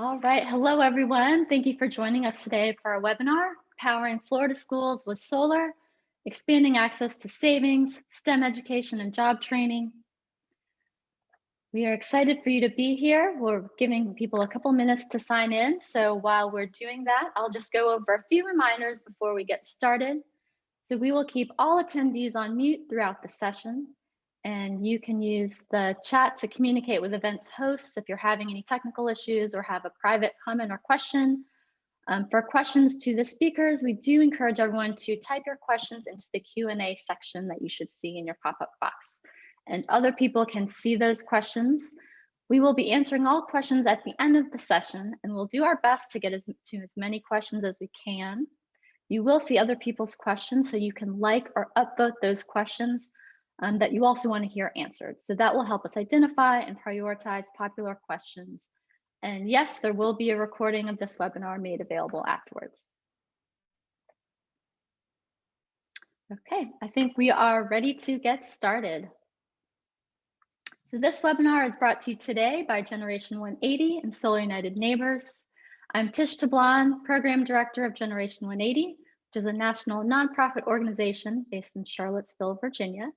All right. Hello, everyone. Thank you for joining us today for our webinar, Powering Florida Schools with Solar, Expanding Access to Savings, STEM Education and Job Training. We are excited for you to be here. We're giving people a couple minutes to sign in. So while we're doing that, I'll just go over a few reminders before we get started. So we will keep all attendees on mute throughout the session. And you can use the chat to communicate with events hosts if you're having any technical issues or have a private comment or question. For questions to the speakers, we do encourage everyone to type your questions into the Q&A section that you should see in your pop-up box. And other people can see those questions. We will be answering all questions at the end of the session, and we'll do our best to get to as many questions as we can. You will see other people's questions, so you can like or upvote those questions that you also want to hear answered. So that will help us identify and prioritize popular questions. And yes, there will be a recording of this webinar made available afterwards. Okay, I think we are ready to get started. So this webinar is brought to you today by Generation 180 and Solar United Neighbors. I'm Tish Tablan, Program Director of Generation 180, which is a national nonprofit organization based in Charlottesville, Virginia,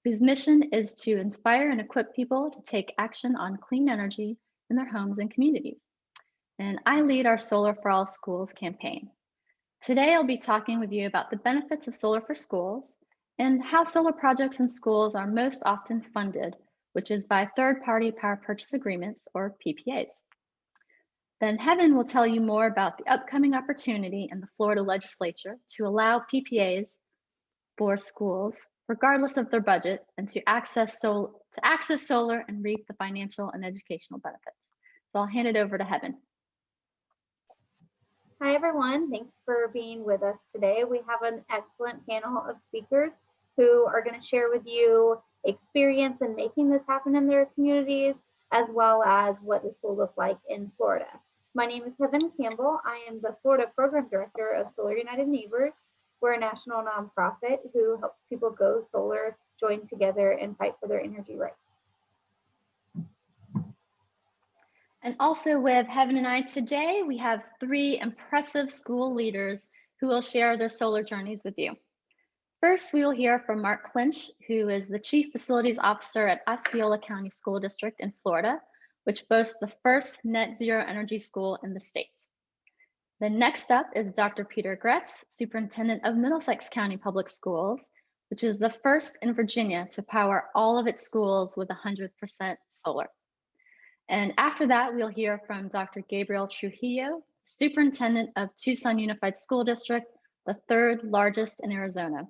whose mission is to inspire and equip people to take action on clean energy in their homes and communities. And I lead our Solar for All Schools campaign. Today, I'll be talking with you about the benefits of solar for schools and how solar projects in schools are most often funded, which is by third-party power purchase agreements, or PPAs. Then Heaven will tell you more about the upcoming opportunity in the Florida legislature to allow PPAs for schools, regardless of their budget, and to access solar and reap the financial and educational benefits. So I'll hand it over to Heaven. Hi, everyone. Thanks for being with us today. We have an excellent panel of speakers who are going to share with you experience in making this happen in their communities, as well as what this will look like in Florida. My name is Heaven Campbell. I am the Florida Program Director of Solar United Neighbors. We're a national nonprofit who helps people go solar, join together, and fight for their energy rights. And also with Heaven and I today, we have 3 impressive school leaders who will share their solar journeys with you. First, we will hear from Mark Clinch, who is the Chief Facilities Officer at Osceola County School District in Florida, which boasts the first net zero energy school in the state. Then next up is Dr. Peter Gretz, Superintendent of Middlesex County Public Schools, which is the first in Virginia to power all of its schools with 100% solar. And after that, we'll hear from Dr. Gabriel Trujillo, Superintendent of Tucson Unified School District, the 3rd largest in Arizona.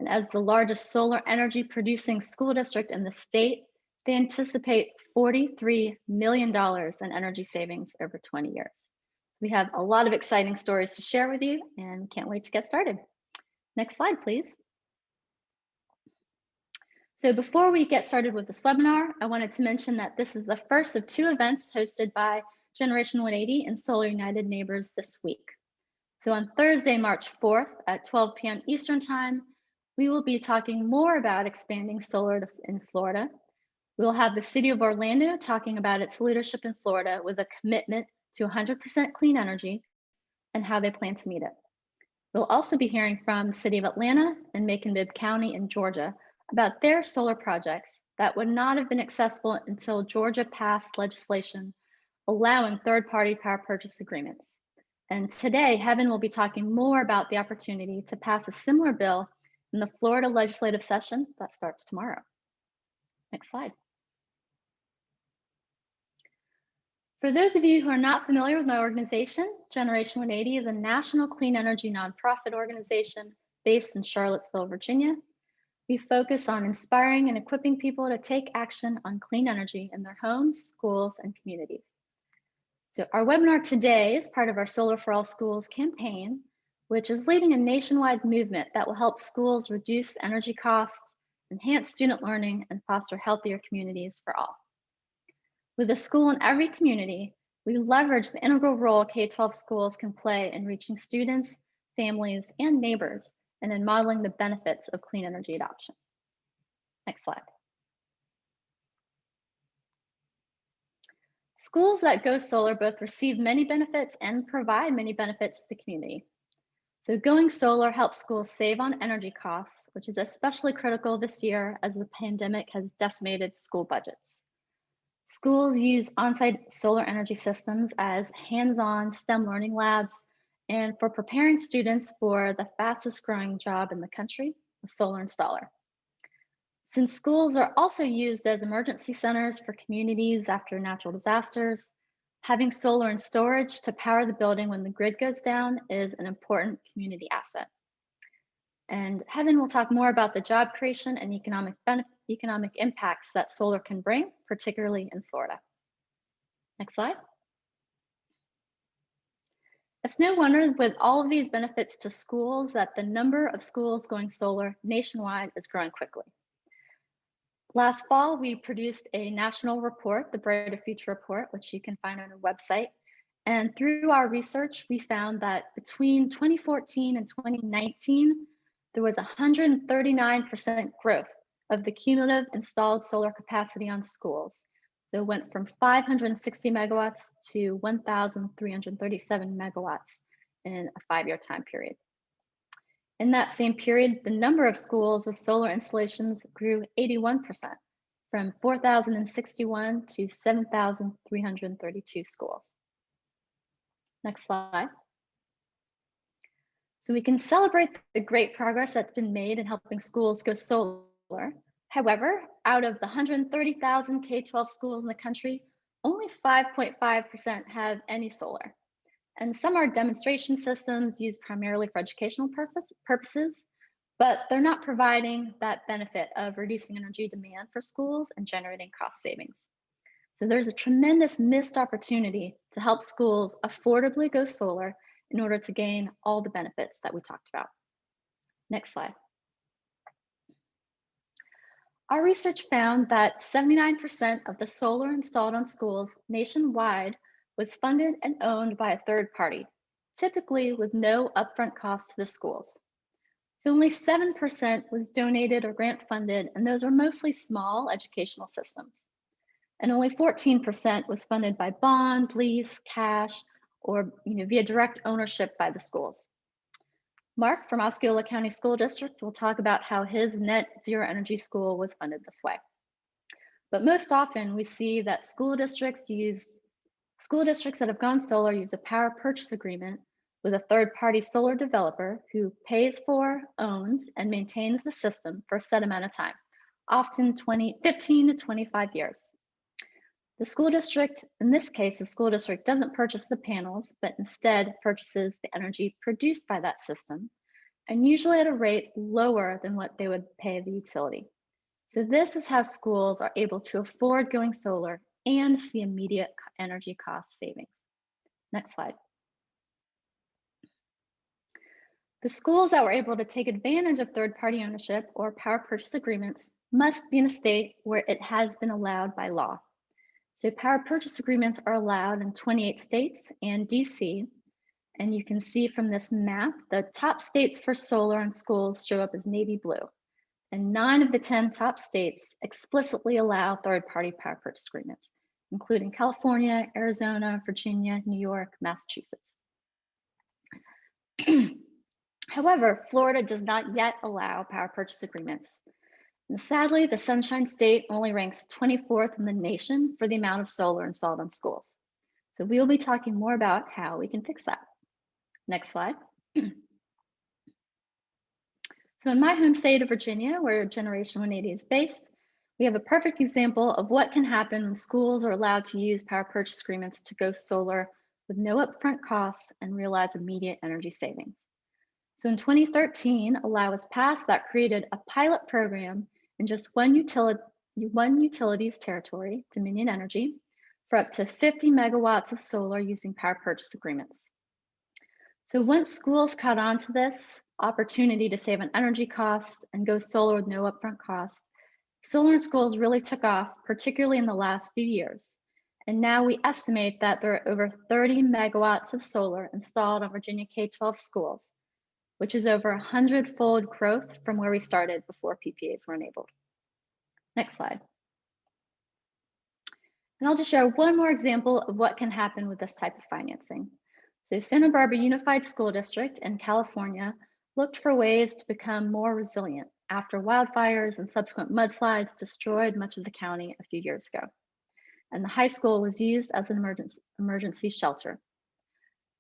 And as the largest solar energy producing school district in the state, they anticipate $43 million in energy savings over 20 years. We have a lot of exciting stories to share with you and can't wait to get started. Next slide, please. So before we get started with this webinar, I wanted to mention that this is the first of 2 events hosted by Generation 180 and Solar United Neighbors this week. So on Thursday, March 4th at 12 p.m. Eastern Time, we will be talking more about expanding solar in Florida. We will have the City of Orlando talking about its leadership in Florida with a commitment to 100% clean energy and how they plan to meet it. We'll also be hearing from the City of Atlanta and Macon-Bibb County in Georgia about their solar projects that would not have been accessible until Georgia passed legislation allowing third-party power purchase agreements. And today, Heaven will be talking more about the opportunity to pass a similar bill in the Florida legislative session that starts tomorrow. Next slide. For those of you who are not familiar with my organization, Generation 180 is a national clean energy nonprofit organization based in Charlottesville, Virginia. We focus on inspiring and equipping people to take action on clean energy in their homes, schools, and communities. So our webinar today is part of our Solar for All Schools campaign, which is leading a nationwide movement that will help schools reduce energy costs, enhance student learning, and foster healthier communities for all. With a school in every community, we leverage the integral role K-12 schools can play in reaching students, families, and neighbors, and in modeling the benefits of clean energy adoption. Next slide. Schools that go solar both receive many benefits and provide many benefits to the community. So going solar helps schools save on energy costs, which is especially critical this year as the pandemic has decimated school budgets. Schools use on-site solar energy systems as hands-on STEM learning labs and for preparing students for the fastest growing job in the country, a solar installer. Since schools are also used as emergency centers for communities after natural disasters, having solar and storage to power the building when the grid goes down is an important community asset. And Heaven will talk more about the job creation and economic impacts that solar can bring, particularly in Florida. Next slide. It's no wonder with all of these benefits to schools that the number of schools going solar nationwide is growing quickly. Last fall, we produced a national report, the Brighter Future Report, which you can find on our website. And through our research, we found that between 2014 and 2019, there was 139% growth of the cumulative installed solar capacity on schools. So it went from 560 megawatts to 1,337 megawatts in a 5-year time period. In that same period, the number of schools with solar installations grew 81%, from 4,061 to 7,332 schools. Next slide. So we can celebrate the great progress that's been made in helping schools go solar. However, out of the 130,000 K-12 schools in the country, only 5.5% have any solar. And some are demonstration systems used primarily for educational purposes, but they're not providing that benefit of reducing energy demand for schools and generating cost savings. So there's a tremendous missed opportunity to help schools affordably go solar in order to gain all the benefits that we talked about. Next slide. Our research found that 79% of the solar installed on schools nationwide was funded and owned by a third party, typically with no upfront costs to the schools. So only 7% was donated or grant funded, and those are mostly small educational systems. And only 14% was funded by bond, lease, cash, or via direct ownership by the schools. Mark from Osceola County School District will talk about how his net zero energy school was funded this way. But most often we see that school districts that have gone solar use a power purchase agreement with a third-party solar developer who pays for, owns, and maintains the system for a set amount of time, often 15 to 25 years. The school district, in this case, the school district doesn't purchase the panels, but instead purchases the energy produced by that system, and usually at a rate lower than what they would pay the utility. So this is how schools are able to afford going solar and see immediate energy cost savings. Next slide. The schools that were able to take advantage of third-party ownership or power purchase agreements must be in a state where it has been allowed by law. So power purchase agreements are allowed in 28 states and DC. And you can see from this map, the top states for solar and schools show up as navy blue. And 9 of the 10 top states explicitly allow third-party power purchase agreements, including California, Arizona, Virginia, New York, Massachusetts. However, Florida does not yet allow power purchase agreements. And sadly, the Sunshine State only ranks 24th in the nation for the amount of solar installed on schools. So we will be talking more about how we can fix that. Next slide. So in my home state of Virginia, where Generation 180 is based, we have a perfect example of what can happen when schools are allowed to use power purchase agreements to go solar with no upfront costs and realize immediate energy savings. So in 2013, a law was passed that created a pilot program in just one utility's territory, Dominion Energy, for up to 50 megawatts of solar using power purchase agreements. So once schools caught on to this opportunity to save on energy costs and go solar with no upfront costs, solar in schools really took off, particularly in the last few years. And now we estimate that there are over 30 megawatts of solar installed on Virginia K-12 schools, which is over 100-fold growth from where we started before PPAs were enabled. Next slide. And I'll just share one more example of what can happen with this type of financing. So Santa Barbara Unified School District in California looked for ways to become more resilient after wildfires and subsequent mudslides destroyed much of the county a few years ago. And the high school was used as an emergency shelter.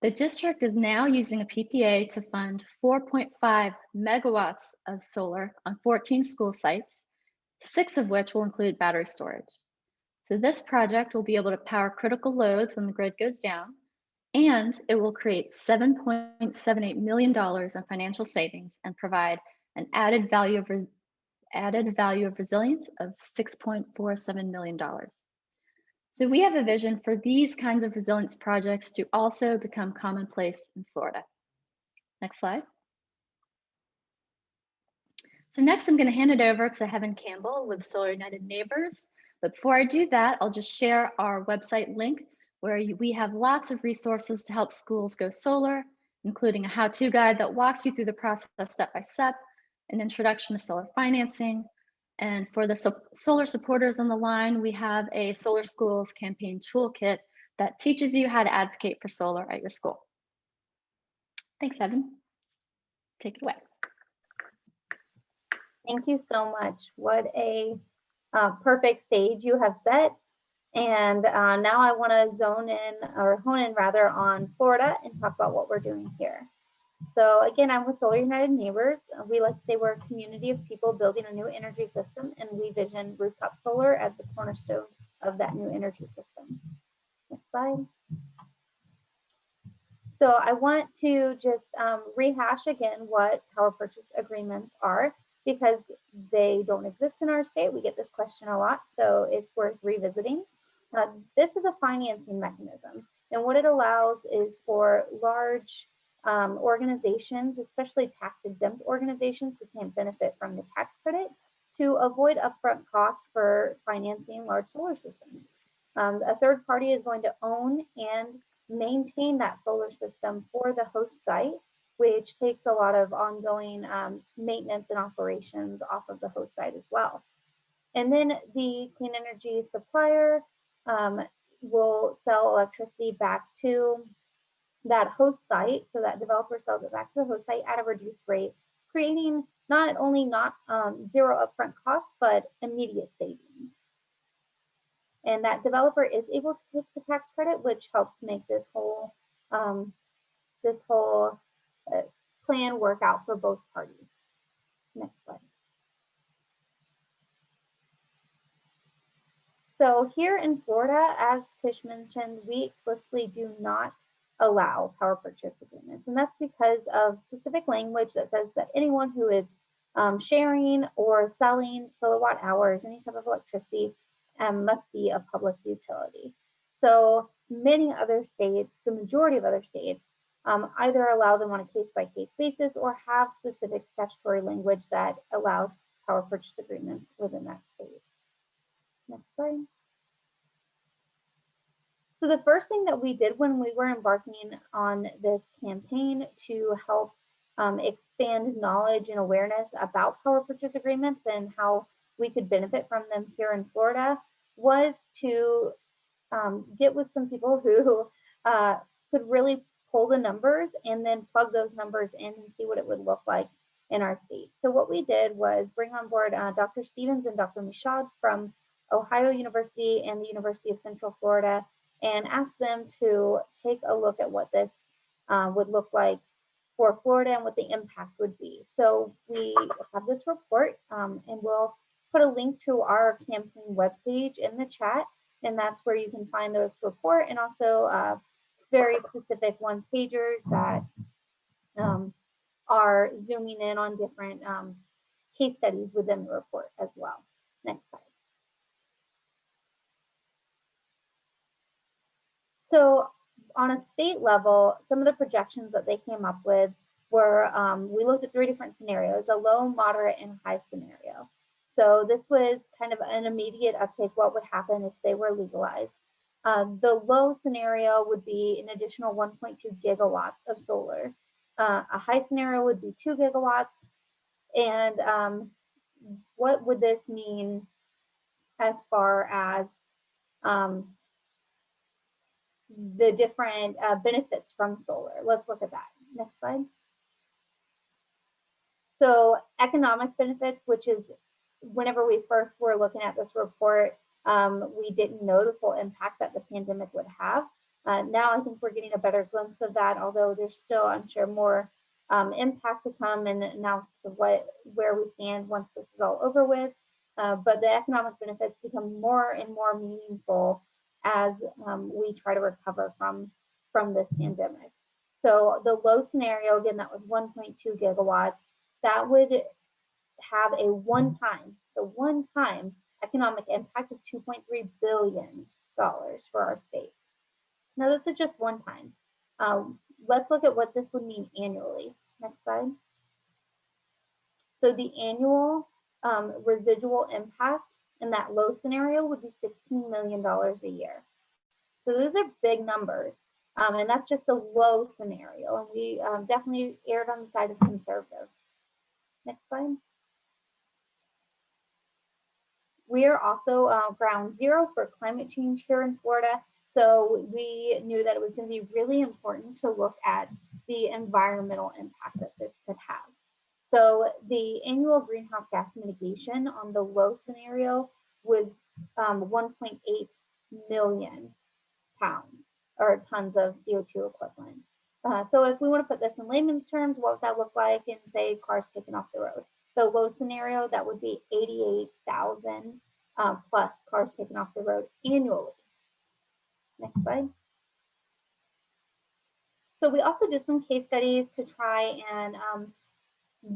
The district is now using a PPA to fund 4.5 megawatts of solar on 14 school sites, 6 of which will include battery storage. So this project will be able to power critical loads when the grid goes down, and it will create $7.78 million in financial savings and provide an added value of resilience of $6.47 million. So we have a vision for these kinds of resilience projects to also become commonplace in Florida. Next slide. So next I'm going to hand it over to Heaven Campbell with Solar United Neighbors. But before I do that, I'll just share our website link where we have lots of resources to help schools go solar, including a how-to guide that walks you through the process step by step, an introduction to solar financing. And for the solar supporters on the line, we have a Solar Schools campaign toolkit that teaches you how to advocate for solar at your school. Thanks, Evan. Take it away. Thank you so much. What a perfect stage you have set. And now I want to hone in rather on Florida and talk about what we're doing here. So again, I'm with Solar United Neighbors. We like to say we're a community of people building a new energy system, and we vision rooftop solar as the cornerstone of that new energy system. Next slide. So I want to just rehash again what power purchase agreements are, because they don't exist in our state. We get this question a lot, so it's worth revisiting. This is a financing mechanism, and what it allows is for large organizations, especially tax-exempt organizations who can't benefit from the tax credit, to avoid upfront costs for financing large solar systems. A third party is going to own and maintain that solar system for the host site, which takes a lot of ongoing maintenance and operations off of the host site as well. And then the clean energy supplier will sell electricity back to that host site. So that developer sells it back to the host site at a reduced rate, creating not only zero upfront costs, but immediate savings. And that developer is able to take the tax credit, which helps make this whole plan work out for both parties. Next slide. So here in Florida, as Tish mentioned, we explicitly do not allow power purchase agreements. And that's because of specific language that says that anyone who is sharing or selling kilowatt hours, any type of electricity, must be a public utility. So many other states, the majority of other states, either allow them on a case-by-case basis or have specific statutory language that allows power purchase agreements within that state. Next slide. So the first thing that we did when we were embarking on this campaign to help expand knowledge and awareness about power purchase agreements and how we could benefit from them here in Florida was to get with some people who could really pull the numbers and then plug those numbers in and see what it would look like in our state. So what we did was bring on board Dr. Stevens and Dr. Michaud from Ohio University and the University of Central Florida, and ask them to take a look at what this would look like for Florida and what the impact would be. So we have this report, and we'll put a link to our campaign webpage in the chat, and that's where you can find this report and also very specific one-pagers that are zooming in on different case studies within the report as well. Next slide. So on a state level, some of the projections that they came up with were, we looked at 3 different scenarios, a low, moderate, and high scenario. So this was kind of an immediate uptake, what would happen if they were legalized. The low scenario would be an additional 1.2 gigawatts of solar. A high scenario would be 2 gigawatts. And what would this mean as far as the different benefits from solar. Let's look at that. Next slide. So economic benefits, which is whenever we first were looking at this report, we didn't know the full impact that the pandemic would have. Now I think we're getting a better glimpse of that, although there's still, I'm sure, more impact to come and analysis of where we stand once this is all over with. But the economic benefits become more and more meaningful as we try to recover from this pandemic. So the low scenario, again, that was 1.2 gigawatts, that would have a one-time economic impact of $2.3 billion for our state. Now, this is just one time. Let's look at what this would mean annually. Next slide. So the annual residual impact in that low scenario would be $16 million a year. So those are big numbers, and that's just a low scenario, and we definitely erred on the side of conservative. Next slide. We are also ground zero for climate change here in Florida. So we knew that it was going to be really important to look at the environmental impact that this could have. So the annual greenhouse gas mitigation on the low scenario was 1.8 million pounds or tons of CO2 equivalent. So if we want to put this in layman's terms, what would that look like in, say, cars taken off the road? So low scenario, that would be 88,000 plus cars taken off the road annually. Next slide. So we also did some case studies to try and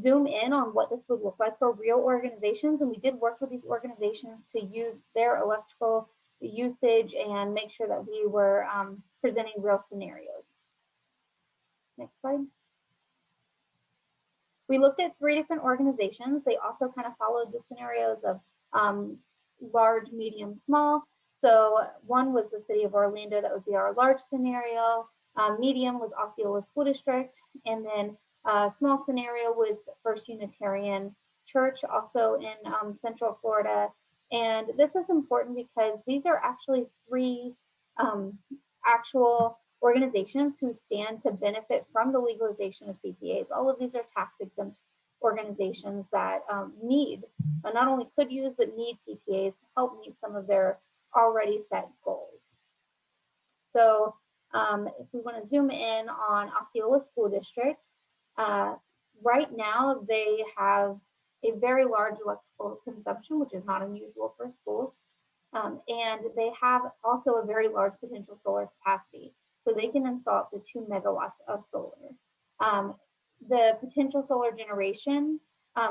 zoom in on what this would look like for real organizations. And we did work with these organizations to use their electrical usage and make sure that we were presenting real scenarios. Next slide. We looked at 3 different organizations. They also kind of followed the scenarios of large, medium, small. So one was the city of Orlando, that would be our large scenario. Medium was Osceola School District. And then small scenario was First Unitarian Church, also in Central Florida. And this is important because these are actually 3 actual organizations who stand to benefit from the legalization of PPAs. All of these are tax exempt organizations that need, not only could use, but need PPAs to help meet some of their already set goals. So if we want to zoom in on Osceola School District, right now they have a very large electrical consumption, which is not unusual for schools. And they have also a very large potential solar capacity. So they can install up to 2 megawatts of solar. The potential solar generation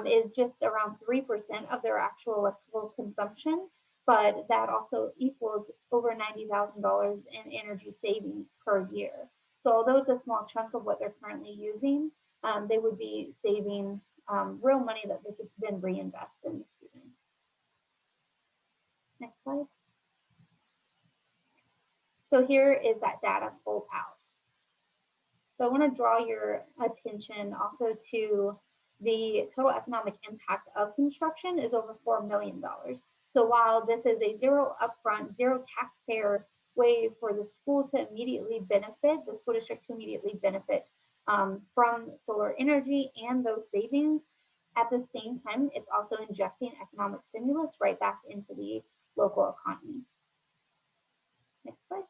is just around 3% of their actual electrical consumption, but that also equals over $90,000 in energy savings per year. So although it's a small chunk of what they're currently using, they would be saving real money that they could then reinvest in the students. Next slide. So here is that data pulled out. So I want to draw your attention also to the total economic impact of construction is over $4 million. So while this is a zero upfront, zero taxpayer way for the school to immediately benefit, the school district to immediately benefit from solar energy and those savings, at the same time, it's also injecting economic stimulus right back into the local economy. Next slide.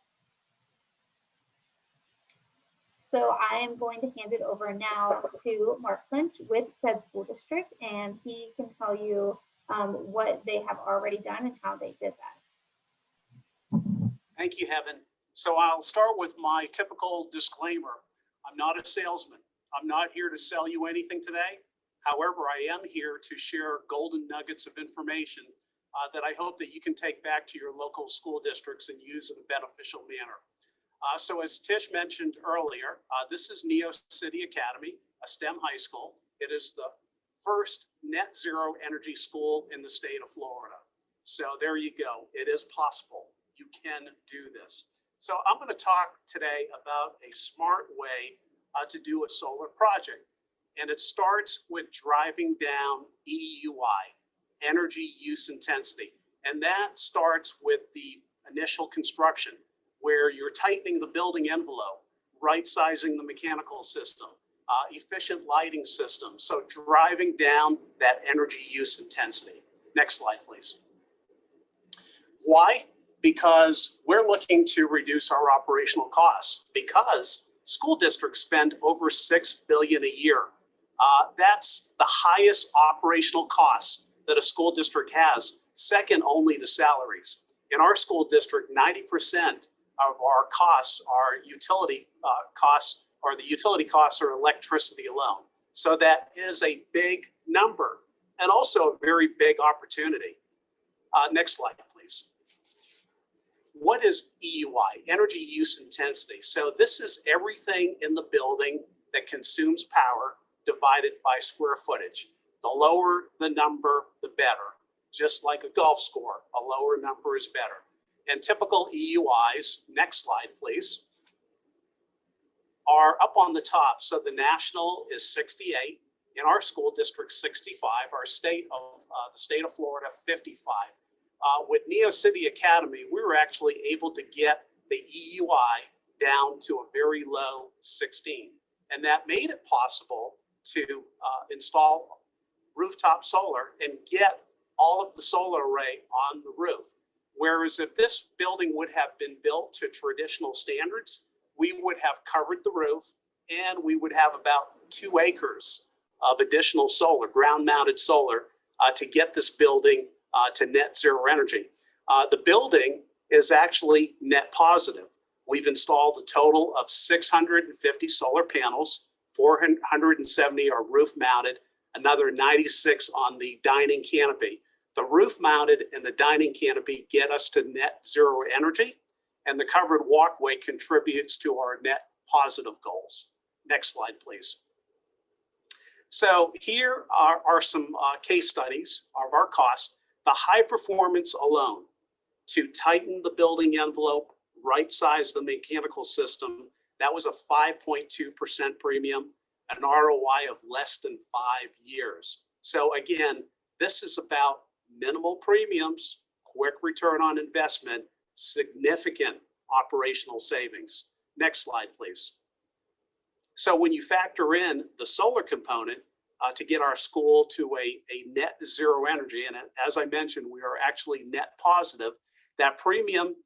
So I am going to hand it over now to Mark Lynch with said school district, and he can tell you what they have already done and how they did that. Thank you, Heaven. So I'll start with my typical disclaimer. I'm not a salesman. I'm not here to sell you anything today. However, I am here to share golden nuggets of information that I hope that you can take back to your local school districts and use in a beneficial manner. So as Tish mentioned earlier, this is Neo City Academy, a STEM high school. It is the first net zero energy school in the state of Florida. So there you go. It is possible. You can do this. So I'm going to talk today about a smart way to do a solar project. And it starts with driving down EUI, energy use intensity. And that starts with the initial construction, where you're tightening the building envelope, right-sizing the mechanical system, efficient lighting system. So driving down that energy use intensity. Next slide, please. Why? Because we're looking to reduce our operational costs, because school districts spend over $6 billion a year. That's the highest operational costs that a school district has, second only to salaries. In our school district, 90% of our costs are utility costs, or the utility costs are electricity alone. So that is a big number and also a very big opportunity. Next slide, please. What is EUI, energy use intensity? So this is everything in the building that consumes power divided by square footage. The lower the number, the better. Just like a golf score, a lower number is better. And typical EUIs, next slide, please, are up on the top. So the national is 68, in our school district 65, our state of the state of Florida 55. With Neo City Academy, we were actually able to get the EUI down to a very low 16, and that made it possible to install rooftop solar and get all of the solar array on the roof. Whereas if this building would have been built to traditional standards, we would have covered the roof and we would have about 2 acres of additional solar, ground-mounted solar, to get this building to net zero energy. The building is actually net positive. We've installed a total of 650 solar panels, 470 are roof mounted, another 96 on the dining canopy. The roof mounted and the dining canopy get us to net zero energy, and the covered walkway contributes to our net positive goals. Next slide, please. So here are some case studies of our costs. The high performance alone, to tighten the building envelope, right size the mechanical system, that was a 5.2% premium, an ROI of less than 5 years. So again, this is about minimal premiums, quick return on investment, significant operational savings. Next slide, please. So when you factor in the solar component to get our school to a net zero energy, and as I mentioned, we are actually net positive, that premium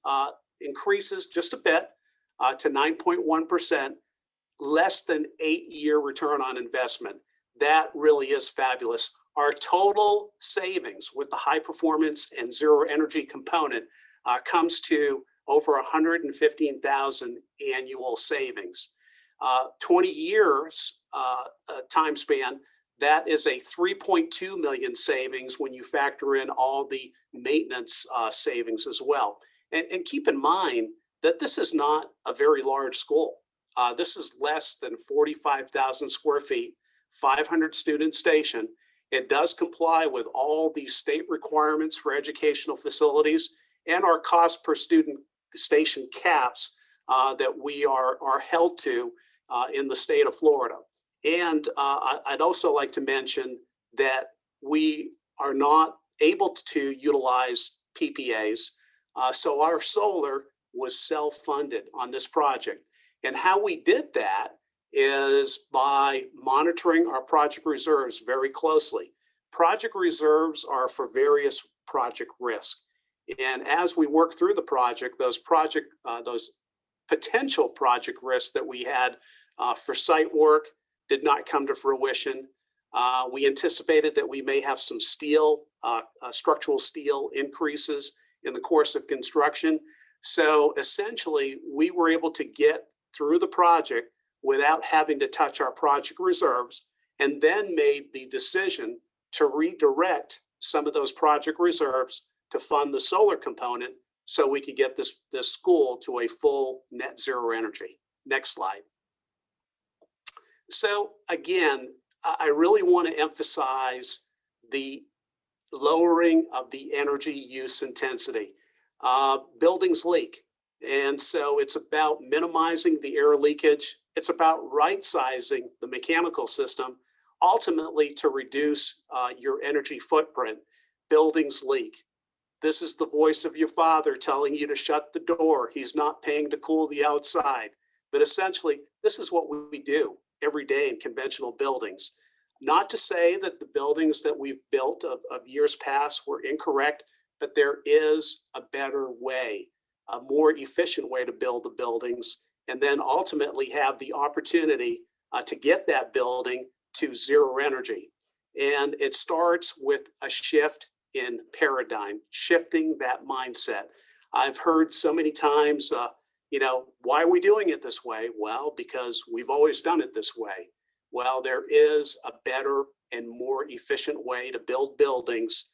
increases just a bit to 9.1%, less than 8-year return on investment. That really is fabulous. Our total savings with the high performance and zero energy component comes to over 115,000 annual savings. 20 years time span, that is a 3.2 million savings when you factor in all the maintenance savings as well. And keep in mind that this is not a very large school. This is less than 45,000 square feet, 500 student station. It does comply with all these state requirements for educational facilities and our cost per student station caps that we are held to in the state of Florida. And I'd also like to mention that we are not able to utilize PPAs. So our solar was self-funded on this project. And how we did that is by monitoring our project reserves very closely. Project reserves are for various project risk. And as we work through the project, those potential project risks that we had for site work did not come to fruition. We anticipated that we may have some steel, structural steel increases in the course of construction. So essentially, we were able to get through the project without having to touch our project reserves, and then made the decision to redirect some of those project reserves to fund the solar component so we could get this school to a full net zero energy. Next slide. So again, I really want to emphasize the lowering of the energy use intensity. Buildings leak. And so it's about minimizing the air leakage. It's about right-sizing the mechanical system, ultimately to reduce your energy footprint. Buildings leak. This is the voice of your father telling you to shut the door. He's not paying to cool the outside. But essentially, this is what we do every day in conventional buildings. Not to say that the buildings that we've built of years past were incorrect, but there is a better way, a more efficient way to build the buildings, and then ultimately have the opportunity to get that building to zero energy. And it starts with a shift in paradigm, shifting that mindset. I've heard so many times, why are we doing it this way? Well, because we've always done it this way. Well, there is a better and more efficient way to build buildings,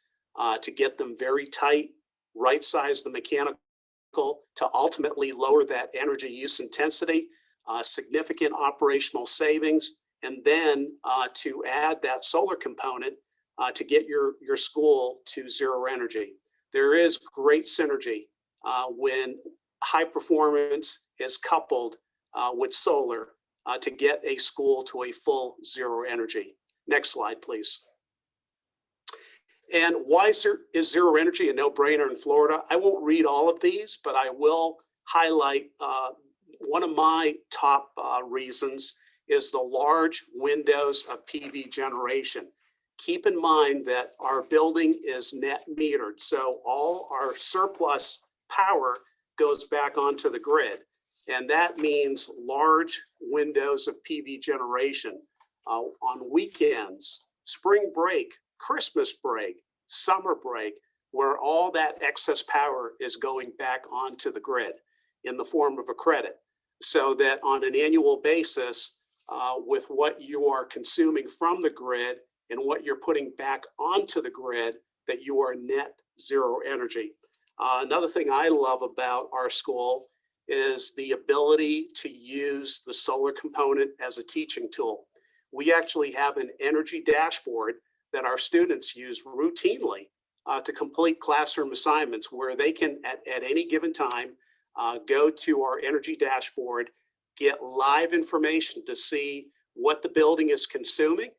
to get them very tight, right size the mechanical, to ultimately lower that energy use intensity, significant operational savings, and then to add that solar component to get your school to zero energy. There is great synergy when high performance is coupled with solar to get a school to a full zero energy. Next slide, please. And why is zero energy a no-brainer in Florida? I won't read all of these, but I will highlight one of my top reasons is the large windows of PV generation. Keep in mind that our building is net metered, so all our surplus power goes back onto the grid. And that means large windows of PV generation on weekends, spring break, Christmas break, summer break, where all that excess power is going back onto the grid in the form of a credit. So that on an annual basis, with what you are consuming from the grid and what you're putting back onto the grid, that you are net zero energy. Another thing I love about our school is the ability to use the solar component as a teaching tool. We actually have an energy dashboard that our students use routinely to complete classroom assignments, where they can, at any given time, go to our energy dashboard, get live information to see what the building is consuming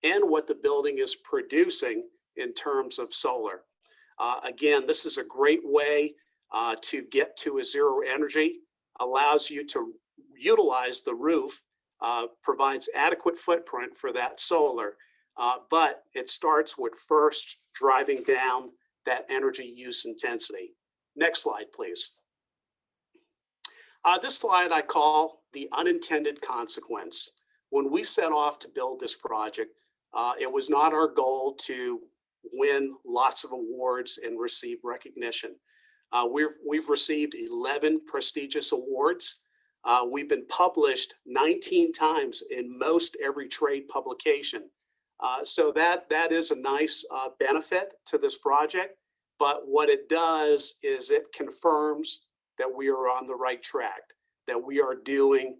and what the building is producing in terms of solar. Again, this is a great way to get to a zero energy, allows you to utilize the roof, provides adequate footprint for that solar, but it starts with first driving down that energy use intensity. Next slide, please. This slide I call the unintended consequence. When we set off to build this project, it was not our goal to win lots of awards and receive recognition. We've received 11 prestigious awards. We've been published 19 times in most every trade publication. So that is a nice benefit to this project. But what it does is it confirms that we are on the right track, that we are doing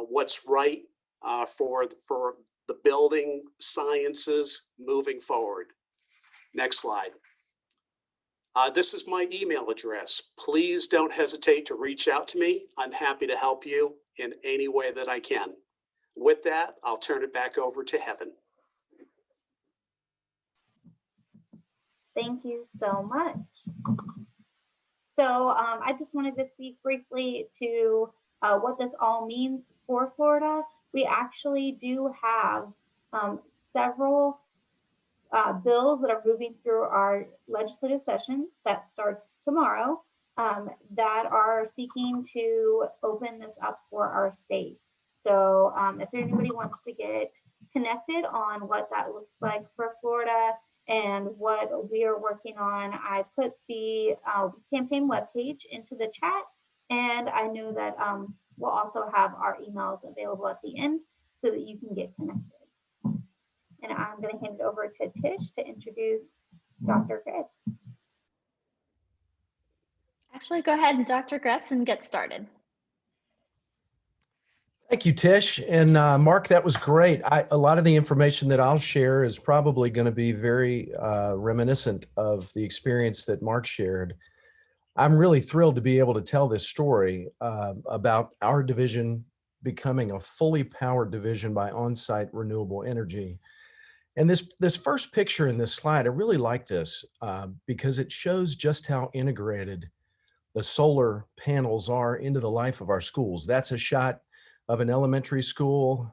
what's right for the building sciences moving forward. Next slide. This is my email address. Please don't hesitate to reach out to me. I'm happy to help you in any way that I can. With that, I'll turn it back over to Heaven. Thank you so much. So I just wanted to speak briefly to what this all means for Florida. We actually do have several bills that are moving through our legislative session that starts tomorrow that are seeking to open this up for our state. So if anybody wants to get connected on what that looks like for Florida and what we are working on, I put the campaign webpage into the chat, and I know that we'll also have our emails available at the end so that you can get connected. And I'm going to hand it over to Tish to introduce Dr. Gretz. Actually, go ahead, Dr. Gretz, and get started. Thank you, Tish. And Mark, that was great. A lot of the information that I'll share is probably going to be very reminiscent of the experience that Mark shared. I'm really thrilled to be able to tell this story about our division becoming a fully powered division by on-site renewable energy. And this first picture in this slide, I really like this because it shows just how integrated the solar panels are into the life of our schools. That's a shot of an elementary school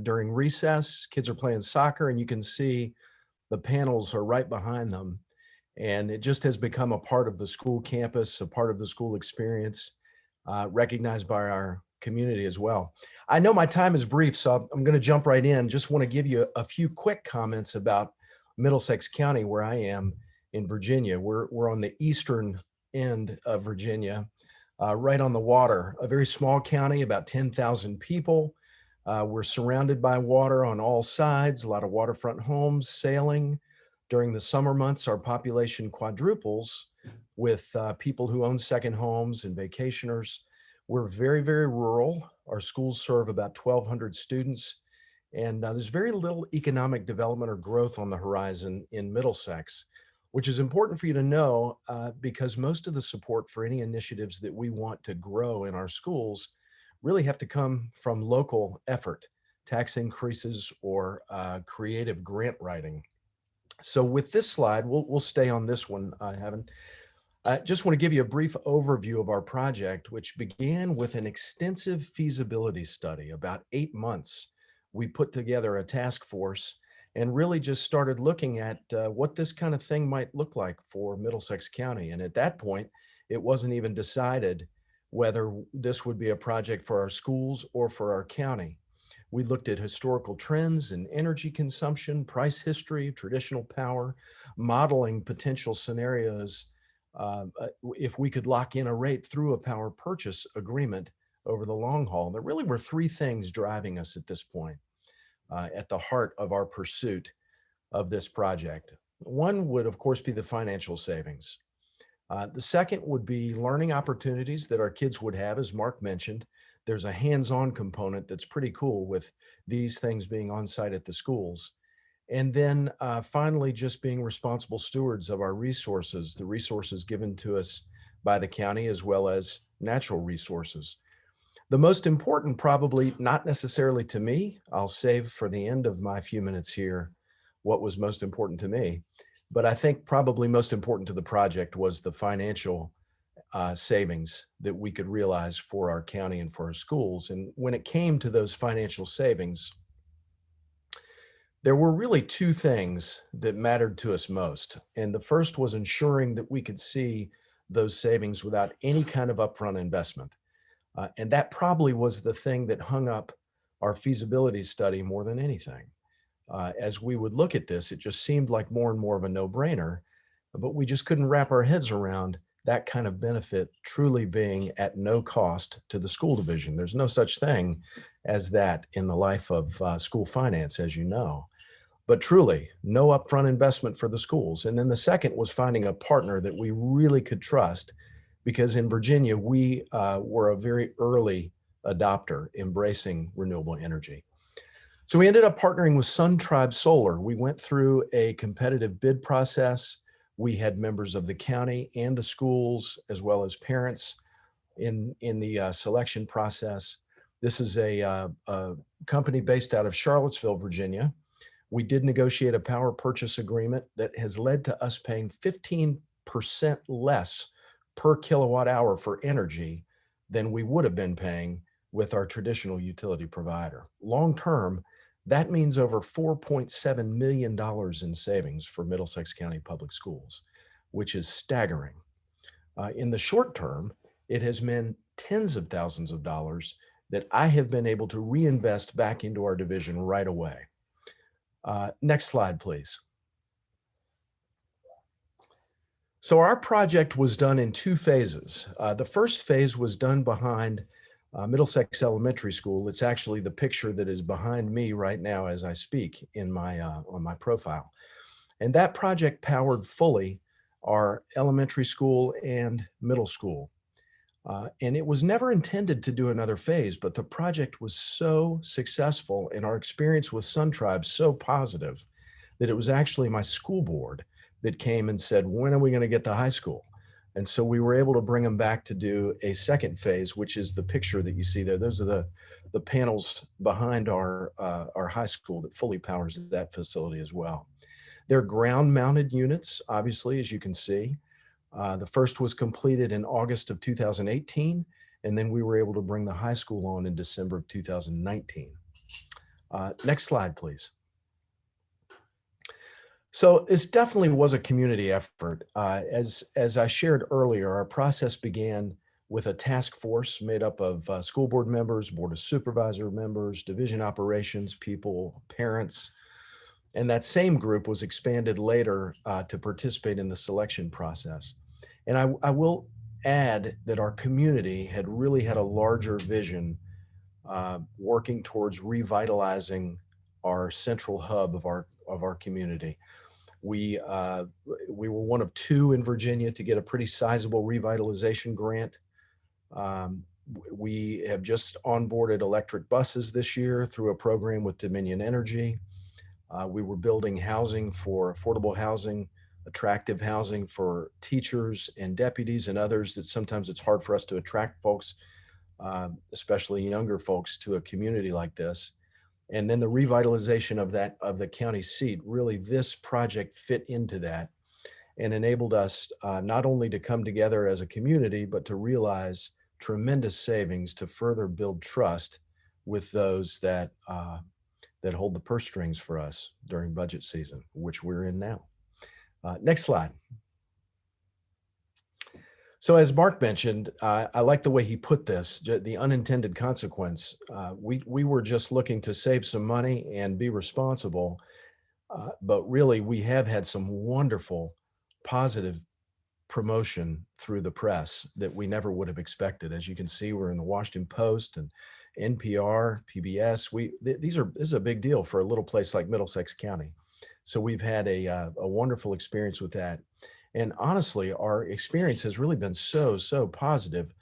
during recess. Kids are playing soccer, and you can see the panels are right behind them. And it just has become a part of the school campus, a part of the school experience, recognized by our community as well. I know my time is brief, so I'm going to jump right in. Just want to give you a few quick comments about Middlesex County, where I am in Virginia. We're on the eastern end of Virginia, right on the water, a very small county, about 10,000 people. We're surrounded by water on all sides, a lot of waterfront homes, sailing. During the summer months, our population quadruples with people who own second homes and vacationers. We're very, very rural. Our schools serve about 1,200 students, and there's very little economic development or growth on the horizon in Middlesex, which is important for you to know because most of the support for any initiatives that we want to grow in our schools really have to come from local effort, tax increases, or creative grant writing. So with this slide, we'll stay on this one, Heaven. I just want to give you a brief overview of our project, which began with an extensive feasibility study. About 8 months, we put together a task force and really just started looking at what this kind of thing might look like for Middlesex County. And at that point, it wasn't even decided whether this would be a project for our schools or for our county. We looked at historical trends in energy consumption, price history, traditional power, modeling potential scenarios if we could lock in a rate through a power purchase agreement over the long haul. There really were three things driving us at this point, at the heart of our pursuit of this project. One would, of course, be the financial savings. The second would be learning opportunities that our kids would have, as Mark mentioned. There's a hands-on component that's pretty cool with these things being on site at the schools. And then finally, just being responsible stewards of our resources, the resources given to us by the county, as well as natural resources. The most important, probably not necessarily to me, I'll save for the end of my few minutes here what was most important to me, but I think probably most important to the project was the financial savings that we could realize for our county and for our schools. And when it came to those financial savings, there were really two things that mattered to us most. And the first was ensuring that we could see those savings without any kind of upfront investment. And that probably was the thing that hung up our feasibility study more than anything. As we would look at this, it just seemed like more and more of a no-brainer, but we just couldn't wrap our heads around that kind of benefit truly being at no cost to the school division. There's no such thing as that in the life of school finance, as you know. But truly, no upfront investment for the schools. And then the second was finding a partner that we really could trust, because in Virginia, we were a very early adopter embracing renewable energy. So we ended up partnering with Sun Tribe Solar. We went through a competitive bid process. We had members of the county and the schools, as well as parents in the selection process. This is a company based out of Charlottesville, Virginia. We did negotiate a power purchase agreement that has led to us paying 15% less per kilowatt hour for energy than we would have been paying with our traditional utility provider. Long term, that means over $4.7 million in savings for Middlesex County Public Schools, which is staggering. In the short term, it has meant tens of thousands of dollars that I have been able to reinvest back into our division right away. Next slide, please. So our project was done in two phases. The first phase was done behind Middlesex Elementary School. It's actually the picture that is behind me right now as I speak in my on my profile. And that project powered fully our elementary school and middle school. And it was never intended to do another phase, but the project was so successful and our experience with Sun Tribe so positive that it was actually my school board that came and said, when are we going to get to high school? And so we were able to bring them back to do a second phase, which is the picture that you see there. Those are the panels behind our high school that fully powers that facility as well. They're ground mounted units, obviously, as you can see. The first was completed in August of 2018, and then we were able to bring the high school on in December of 2019. Next slide, please. So this definitely was a community effort. As I shared earlier, our process began with a task force made up of school board members, board of supervisor members, division operations people, parents, and that same group was expanded later to participate in the selection process. And I will add that our community had really had a larger vision working towards revitalizing our central hub of our community. We were one of two in Virginia to get a pretty sizable revitalization grant. We have just onboarded electric buses this year through a program with Dominion Energy. We were building housing for affordable housing, attractive housing for teachers and deputies and others that sometimes it's hard for us to attract folks, especially younger folks, to a community like this. And then the revitalization of the county seat, really this project fit into that and enabled us not only to come together as a community, but to realize tremendous savings to further build trust with those that hold the purse strings for us during budget season, which we're in now. Next slide. So as Mark mentioned, I like the way he put this, the unintended consequence. We were just looking to save some money and be responsible, but really we have had some wonderful positive promotion through the press that we never would have expected. As you can see, we're in the Washington Post and NPR, PBS. This is a big deal for a little place like Middlesex County. So we've had a wonderful experience with that. And honestly, our experience has really been so positive,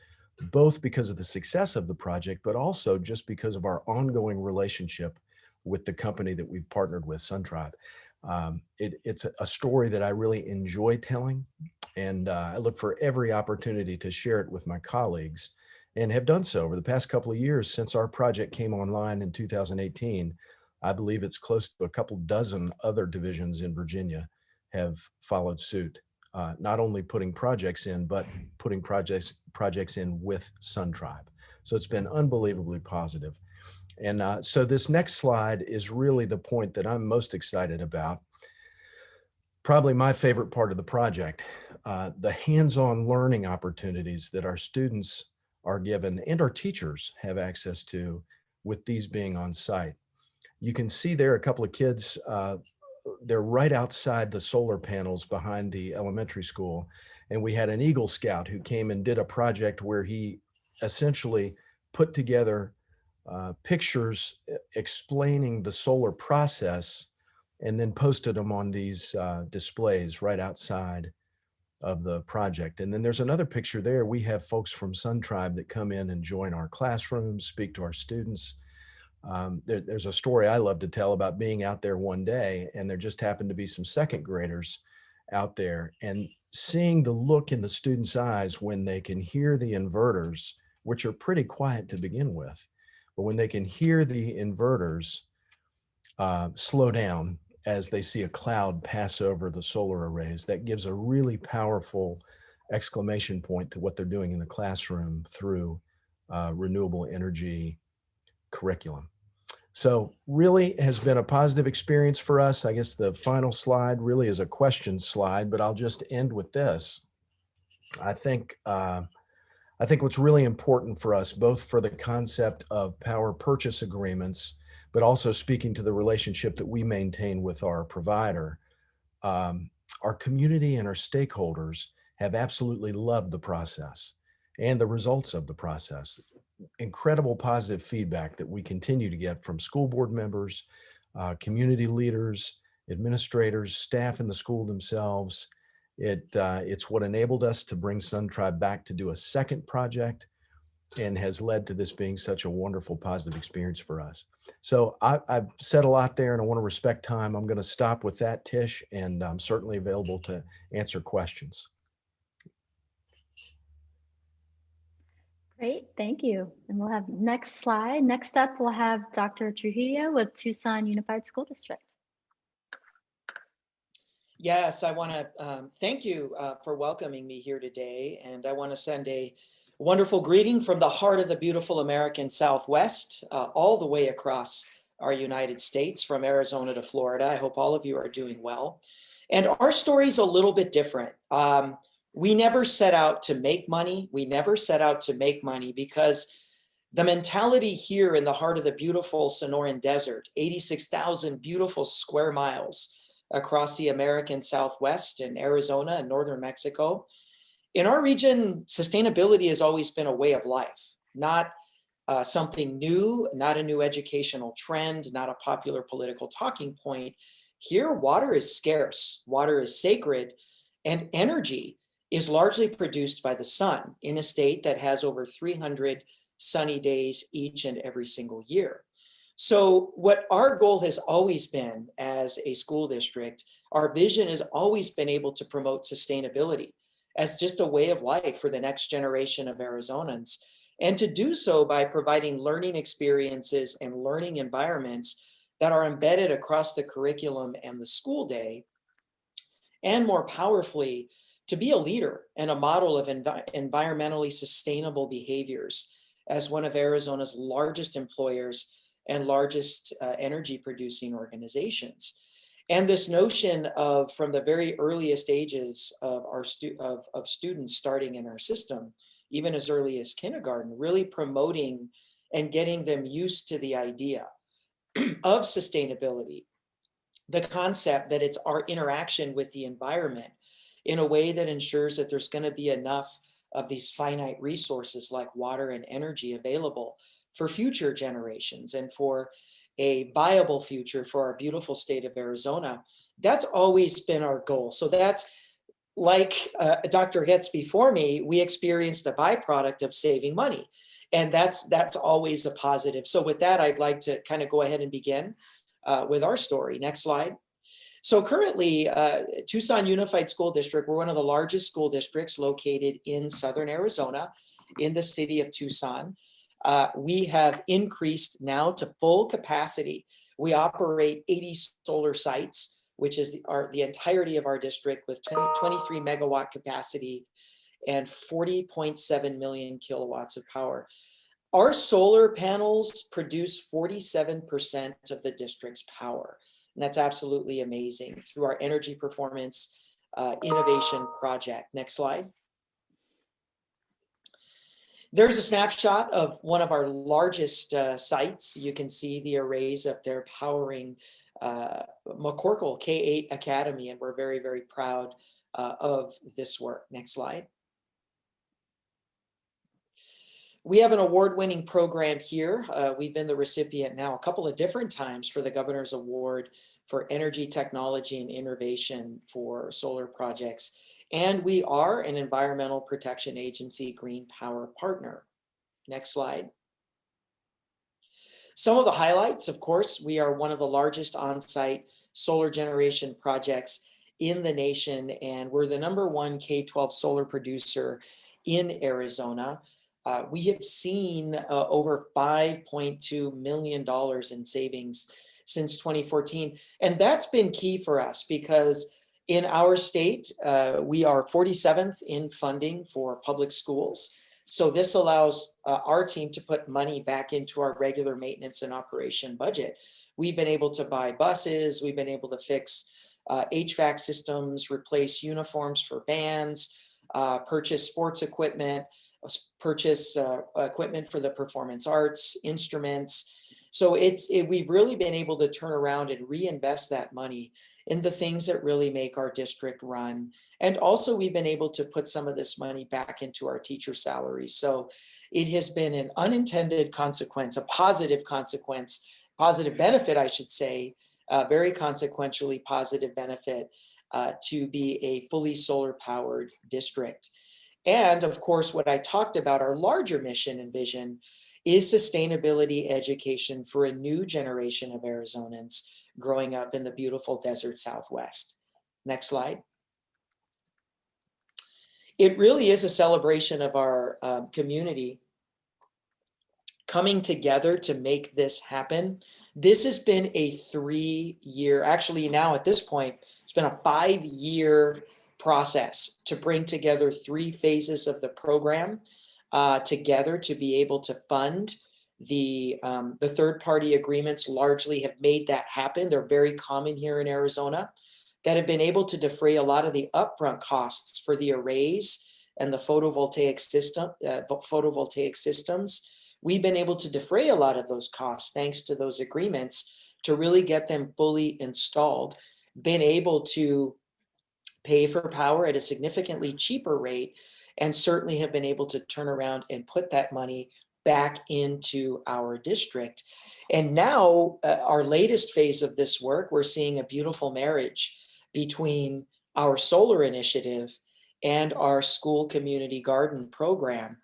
both because of the success of the project, but also just because of our ongoing relationship with the company that we've partnered with, SunTribe. It's a story that I really enjoy telling, and I look for every opportunity to share it with my colleagues, and have done so over the past couple of years since our project came online in 2018. I believe it's close to a couple dozen other divisions in Virginia have followed suit. Not only putting projects in, but putting projects in with SunTribe. So it's been unbelievably positive. And so this next slide is really the point that I'm most excited about. Probably my favorite part of the project, the hands-on learning opportunities that our students are given and our teachers have access to with these being on site. You can see there a couple of kids, they're right outside the solar panels behind the elementary school. And we had an Eagle Scout who came and did a project where he essentially put together pictures explaining the solar process and then posted them on these displays right outside of the project. And then there's another picture there. We have folks from SunTribe that come in and join our classrooms, speak to our students. There's a story I love to tell about being out there one day, and there just happened to be some second graders out there, and seeing the look in the students' eyes when they can hear the inverters, which are pretty quiet to begin with, but when they can hear the inverters slow down as they see a cloud pass over the solar arrays, that gives a really powerful exclamation point to what they're doing in the classroom through renewable energy curriculum. So really has been a positive experience for us. I guess the final slide really is a question slide, but I'll just end with this. I think what's really important for us, both for the concept of power purchase agreements, but also speaking to the relationship that we maintain with our provider, our community and our stakeholders have absolutely loved the process and the results of the process. Incredible positive feedback that we continue to get from school board members, community leaders, administrators, staff in the school themselves. It's what enabled us to bring SunTribe back to do a second project and has led to this being such a wonderful positive experience for us. So I've said a lot there and I want to respect time. I'm going to stop with that, Tish, and I'm certainly available to answer questions. Great, thank you. And we'll have next slide. Next up, we'll have Dr. Trujillo with Tucson Unified School District. Yes, I want to thank you for welcoming me here today. And I want to send a wonderful greeting from the heart of the beautiful American Southwest, all the way across our United States, from Arizona to Florida. I hope all of you are doing well. And our story is a little bit different. We never set out to make money. We never set out to make money because the mentality here in the heart of the beautiful Sonoran Desert, 86,000 beautiful square miles across the American Southwest and Arizona and northern Mexico. In our region, sustainability has always been a way of life, not something new, not a new educational trend, not a popular political talking point. Here, water is scarce, water is sacred, and energy is largely produced by the sun in a state that has over 300 sunny days each and every single year. So what our goal has always been as a school district, our vision has always been able to promote sustainability as just a way of life for the next generation of Arizonans, and to do so by providing learning experiences and learning environments that are embedded across the curriculum and the school day, and more powerfully, to be a leader and a model of environmentally sustainable behaviors as one of Arizona's largest employers and largest energy producing organizations. And this notion of, from the very earliest ages of our students starting in our system, even as early as kindergarten, really promoting and getting them used to the idea of sustainability, the concept that it's our interaction with the environment in a way that ensures that there's going to be enough of these finite resources like water and energy available for future generations and for a viable future for our beautiful state of Arizona. That's always been our goal. So that's, like Dr. Getz before me, we experienced a byproduct of saving money. And that's always a positive. So with that, I'd like to kind of go ahead and begin with our story. Next slide. So currently, Tucson Unified School District, we're one of the largest school districts located in southern Arizona, in the city of Tucson. We have increased now to full capacity. We operate 80 solar sites, which is the entirety of our district, with 23 megawatt capacity and 40.7 million kilowatts of power. Our solar panels produce 47% of the district's power. And that's absolutely amazing through our energy performance innovation project. Next slide. There's a snapshot of one of our largest sites. You can see the arrays up there powering McCorkle K-8 Academy, and we're very, very proud of this work. Next slide. We have an award-winning program here. We've been the recipient now a couple of different times for the Governor's Award for Energy Technology and Innovation for solar projects. And we are an Environmental Protection Agency Green Power Partner. Next slide. Some of the highlights, of course, we are one of the largest on-site solar generation projects in the nation, and we're the #1 K-12 solar producer in Arizona. We have seen over $5.2 million in savings since 2014. And that's been key for us because in our state, we are 47th in funding for public schools. So this allows our team to put money back into our regular maintenance and operation budget. We've been able to buy buses, we've been able to fix HVAC systems, replace uniforms for bands, purchase sports equipment, purchase equipment for the performance arts, instruments. So we've really been able to turn around and reinvest that money in the things that really make our district run. And also we've been able to put some of this money back into our teacher salaries. So it has been an unintended consequence, a positive consequence, positive benefit, I should say, very consequentially positive benefit to be a fully solar powered district. And of course, what I talked about, our larger mission and vision, is sustainability education for a new generation of Arizonans growing up in the beautiful desert Southwest. Next slide. It really is a celebration of our community coming together to make this happen. This has been a 3-year, actually now at this point, it's been a 5-year process to bring together 3 phases of the program together to be able to fund the third-party agreements. Largely have made that happen. They're very common here in Arizona, that have been able to defray a lot of the upfront costs for the arrays and the photovoltaic systems. We've been able to defray a lot of those costs thanks to those agreements to really get them fully installed, been able to pay for power at a significantly cheaper rate, and certainly have been able to turn around and put that money back into our district. And now our latest phase of this work, we're seeing a beautiful marriage between our solar initiative and our school community garden program.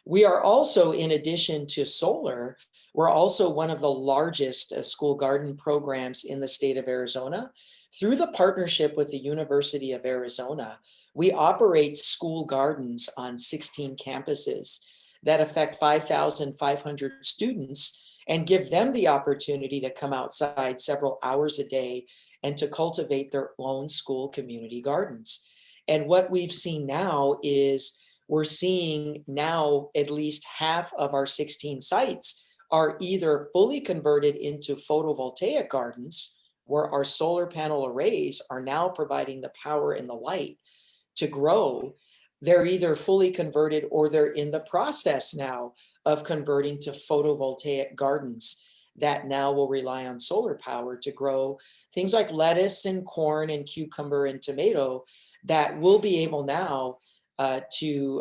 We are also, in addition to solar, we're also one of the largest school garden programs in the state of Arizona. Through the partnership with the University of Arizona, we operate school gardens on 16 campuses that affect 5,500 students and give them the opportunity to come outside several hours a day and to cultivate their own school community gardens. And what we've seen now is we're seeing now at least half of our 16 sites are either fully converted into photovoltaic gardens, where our solar panel arrays are now providing the power and the light to grow. They're either fully converted or they're in the process now of converting to photovoltaic gardens that now will rely on solar power to grow things like lettuce and corn and cucumber and tomato that will be able now to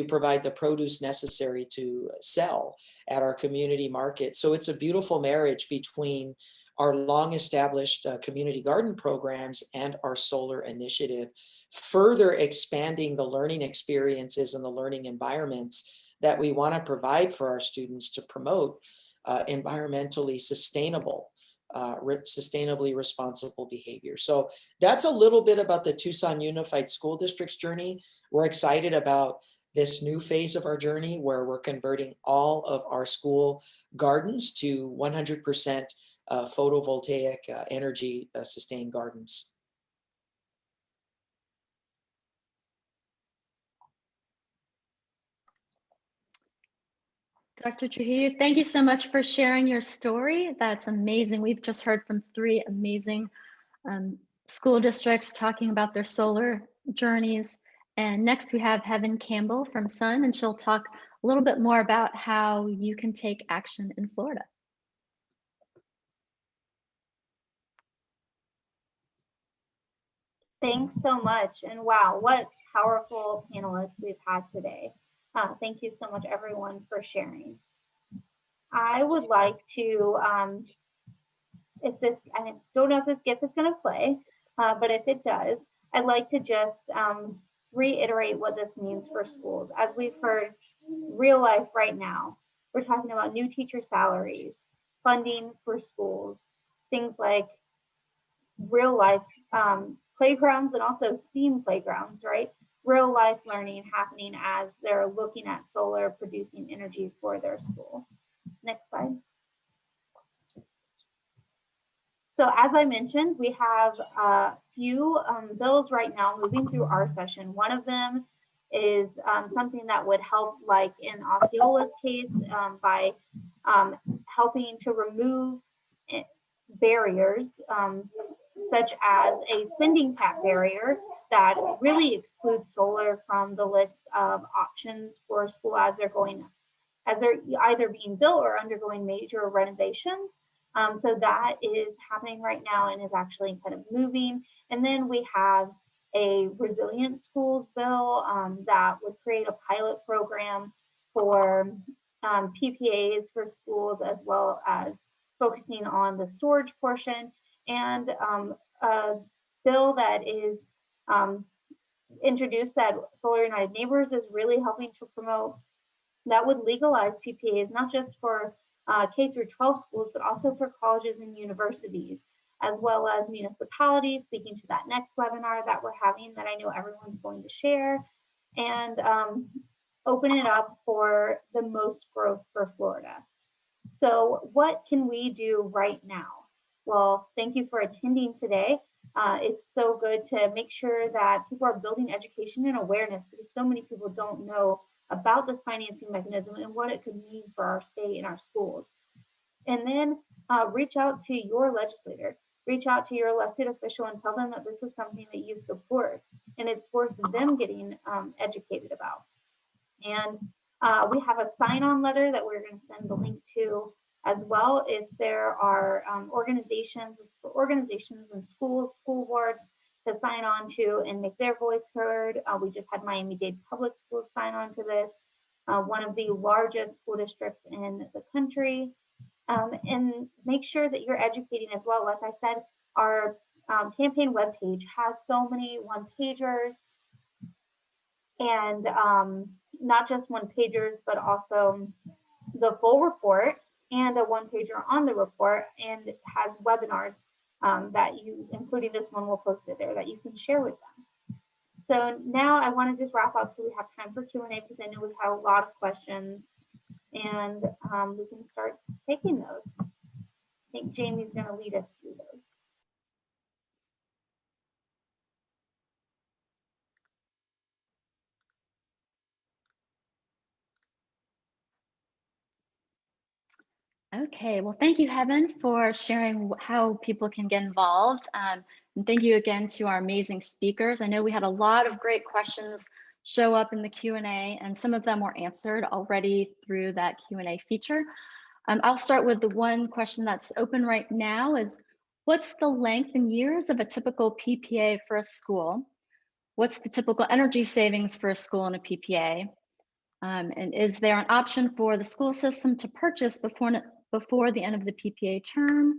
provide the produce necessary to sell at our community market. So it's a beautiful marriage between our long-established community garden programs and our solar initiative, further expanding the learning experiences and the learning environments that we want to provide for our students to promote environmentally sustainable, sustainably responsible behavior. So that's a little bit about the Tucson Unified School District's journey. We're excited about this new phase of our journey where we're converting all of our school gardens to 100% photovoltaic energy sustained gardens. Dr. Trujillo, thank you so much for sharing your story. That's amazing. We've just heard from 3 amazing school districts talking about their solar journeys. And next we have Heaven Campbell from Sun, and she'll talk a little bit more about how you can take action in Florida. Thanks so much. And wow, what powerful panelists we've had today. Thank you so much, everyone, for sharing. I would like to, I don't know if this GIF is going to play, but if it does, I'd like to just reiterate what this means for schools. As we've heard, real life right now, we're talking about new teacher salaries, funding for schools, things like real life playgrounds and also STEAM playgrounds, right? Real life learning happening as they're looking at solar producing energy for their school. Next slide. So as I mentioned, we have a few bills right now moving through our session. One of them is something that would help, like in Osceola's case, by helping to remove barriers such as a spending cap barrier that really excludes solar from the list of options for school as they're either being built or undergoing major renovations. So that is happening right now and is actually kind of moving. And then we have a resilient schools bill that would create a pilot program for PPAs for schools, as well as focusing on the storage portion, and a bill that is introduced that Solar United Neighbors is really helping to promote, that would legalize PPAs, not just for K through 12 schools, but also for colleges and universities, as well as municipalities, speaking to that next webinar that we're having that I know everyone's going to share. And open it up for the most growth for Florida. So what can we do right now? Well, thank you for attending today. It's so good to make sure that people are building education and awareness, because so many people don't know about this financing mechanism and what it could mean for our state and our schools. And then reach out to your legislator, reach out to your elected official and tell them that this is something that you support and it's worth them getting educated about. And we have a sign-on letter that we're going to send the link to as well. If there are organizations and schools, school boards to sign on to and make their voice heard. We just had Miami-Dade Public Schools sign on to this, one of the largest school districts in the country. And make sure that you're educating as well. Like I said, our campaign webpage has so many one-pagers, and not just one-pagers, but also the full report and a one-pager on the report, and it has webinars that you, including this one, we'll post it there, that you can share with them. So now I want to just wrap up so we have time for Q&A, because I know we've had a lot of questions, and we can start taking those. I think Jamie's going to lead us through those. Okay, well, thank you, Heaven, for sharing how people can get involved. And thank you again to our amazing speakers. I know we had a lot of great questions show up in the Q&A, and some of them were answered already through that Q&A feature. I'll start with the one question that's open right now is, what's the length in years of a typical PPA for a school? What's the typical energy savings for a school in a PPA? And is there an option for the school system to purchase before the end of the PPA term?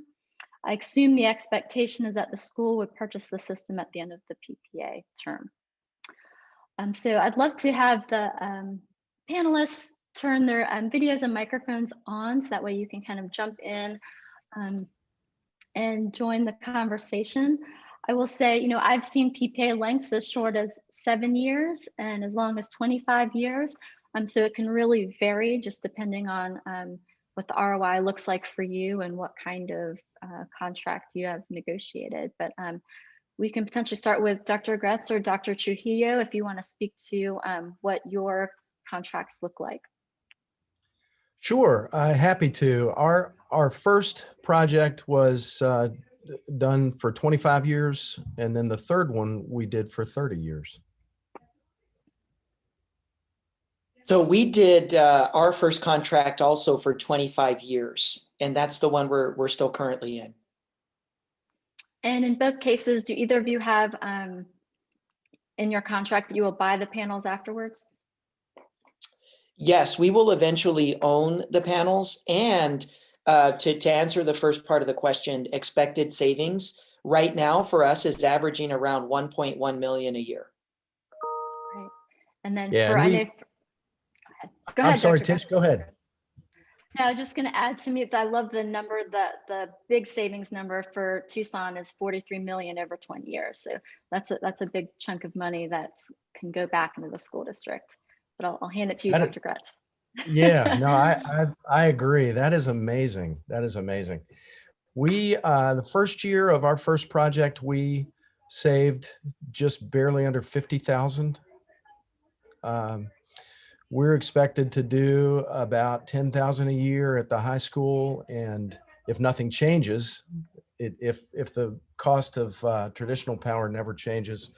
I assume the expectation is that the school would purchase the system at the end of the PPA term. So I'd love to have the panelists turn their videos and microphones on, so that way you can kind of jump in and join the conversation. I will say, you know, I've seen PPA lengths as short as 7 years and as long as 25 years. So it can really vary just depending on what the ROI looks like for you and what kind of contract you have negotiated. But we can potentially start with Dr. Gretz or Dr. Trujillo if you want to speak to what your contracts look like. Sure, happy to. Our first project was done for 25 years, and then the third one we did for 30 years. So we did our first contract also for 25 years, and that's the one we're still currently in. And in both cases, do either of you have in your contract that you will buy the panels afterwards? Yes, we will eventually own the panels. And to answer the first part of the question, expected savings right now for us is averaging around 1.1 million a year. Right. And then Yeah, for, and I know, go ahead. I'm sorry, Dr. Tish, go ahead. No, I was just going to add to me, I love the number, the big savings number for Tucson is 43 million over 20 years. So that's a big chunk of money that can go back into the school district. But I'll hand it to you, Dr. Gretz. Yeah, no, I agree. That is amazing. That is amazing. We, the first year of our first project, we saved just barely under 50,000. We're expected to do about 10,000 a year at the high school. And if nothing changes, if the cost of traditional power never changes,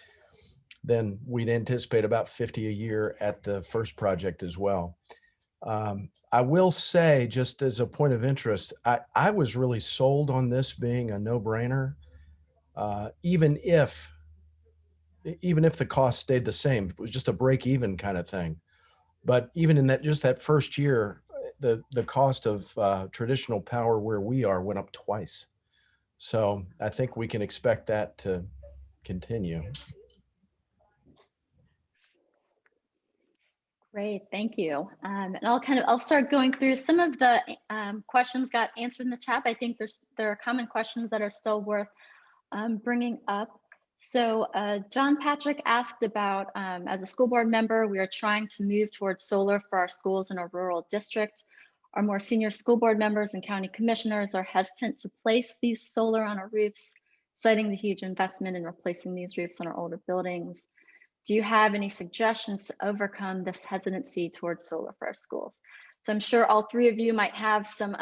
then we'd anticipate about 50 a year at the first project as well. I will say, just as a point of interest, I was really sold on this being a no-brainer, even if the cost stayed the same. It was just a break-even kind of thing. But even in that first year, the cost of traditional power where we are went up twice. So I think we can expect that to continue. Great, thank you. And I'll start going through some of the questions got answered in the chat. I think there are common questions that are still worth bringing up. So John Patrick asked about, as a school board member, we are trying to move towards solar for our schools in a rural district. Our more senior school board members and county commissioners are hesitant to place these solar on our roofs, citing the huge investment in replacing these roofs on our older buildings. Do you have any suggestions to overcome this hesitancy towards solar for our schools? So I'm sure all three of you might have some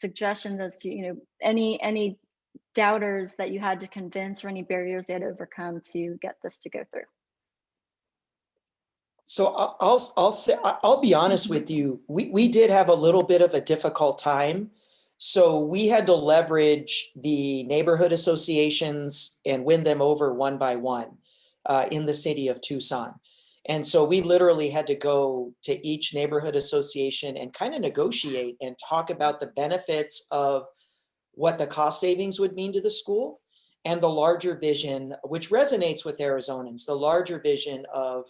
suggestions as to, any doubters that you had to convince or any barriers you had to overcome to get this to go through. So I'll be honest with you. We did have a little bit of a difficult time. So we had to leverage the neighborhood associations and win them over one by one in the city of Tucson. And so we literally had to go to each neighborhood association and kind of negotiate and talk about the benefits of what the cost savings would mean to the school and the larger vision, which resonates with Arizonans, the larger vision of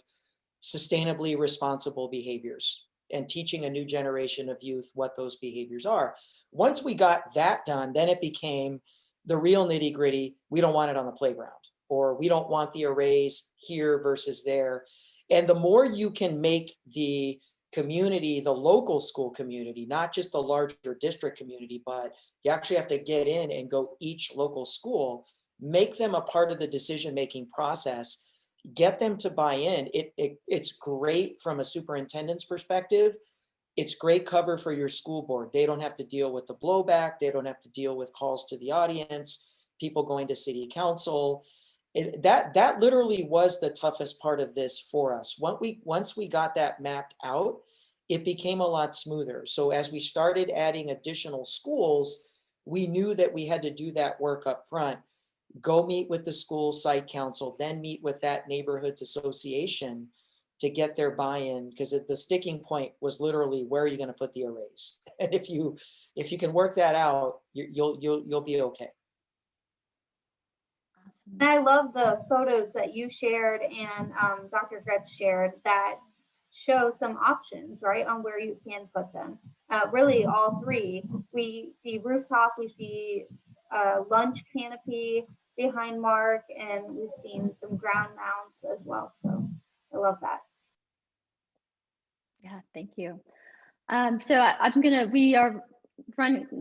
sustainably responsible behaviors and teaching a new generation of youth what those behaviors are. Once we got that done, then it became the real nitty gritty. We don't want it on the playground, or we don't want the arrays here versus there. And the more you can make the community, the local school community, not just the larger district community, but you actually have to get in and go each local school, make them a part of the decision-making process, get them to buy in. It's great from a superintendent's perspective. It's great cover for your school board. They don't have to deal with the blowback. They don't have to deal with calls to the audience, people going to city council. That literally was the toughest part of this for us. Once we got that mapped out, it became a lot smoother. So as we started adding additional schools, we knew that we had to do that work up front. Go meet with the school site council, then meet with that neighborhoods association to get their buy-in, because the sticking point was literally, where are you going to put the arrays? And if you can work that out, you'll be okay. And I love the photos that you shared and Dr. Gretz shared that show some options, right, on where you can put them. Really, all three. We see rooftop, we see lunch canopy behind Mark, and we've seen some ground mounts as well. So I love that. Yeah, thank you. We are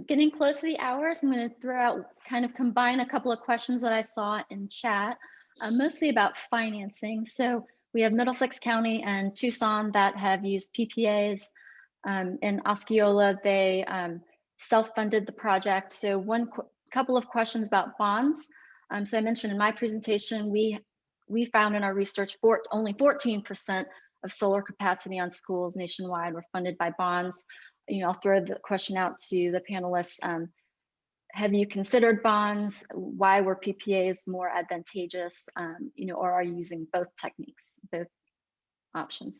getting close to the hour, so I'm going to combine a couple of questions that I saw in chat, mostly about financing. So we have Middlesex County and Tucson that have used PPAs. In Osceola, they self-funded the project. So couple of questions about bonds. So I mentioned in my presentation, we found in our research only 14% of solar capacity on schools nationwide were funded by bonds. I'll throw the question out to the panelists. Have you considered bonds? Why were PPAs more advantageous? Or are you using both techniques, both options?